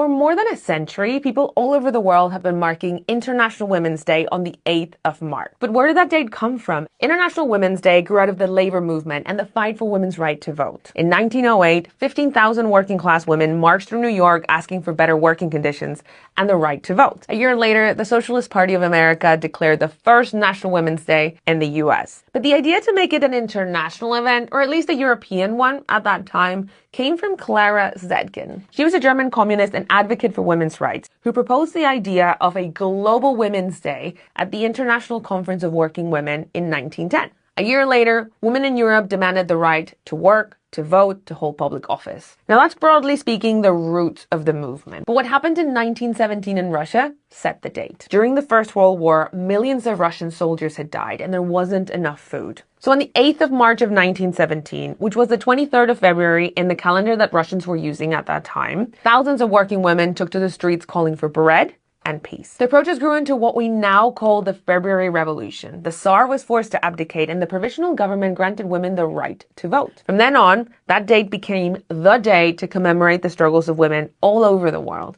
For more than a century, people all over the world have been marking International Women's Day on the 8th of March. But where did that date come from? International Women's Day grew out of the labor movement and the fight for women's right to vote. In 1908, 15,000 working class women marched through New York asking for better working conditions and the right to vote. A year later, the Socialist Party of America declared the first National Women's Day in the US. But the idea to make it an international event, or at least a European one at that time, came from Clara Zetkin. She was a German communist and advocate for women's rights who proposed the idea of a global Women's Day at the International Conference of Working Women in 1910. A year later, women in Europe demanded the right to work, to vote, to hold public office. Now that's broadly speaking the roots of the movement. But what happened in 1917 in Russia set the date. During the First World War, millions of Russian soldiers had died and there wasn't enough food. So on the 8th of March of 1917, which was the 23rd of February in the calendar that Russians were using at that time, thousands of working women took to the streets calling for bread and peace. The protest grew into what we now call the February Revolution. The Tsar was forced to abdicate and the provisional government granted women the right to vote. From then on, that date became the day to commemorate the struggles of women all over the world.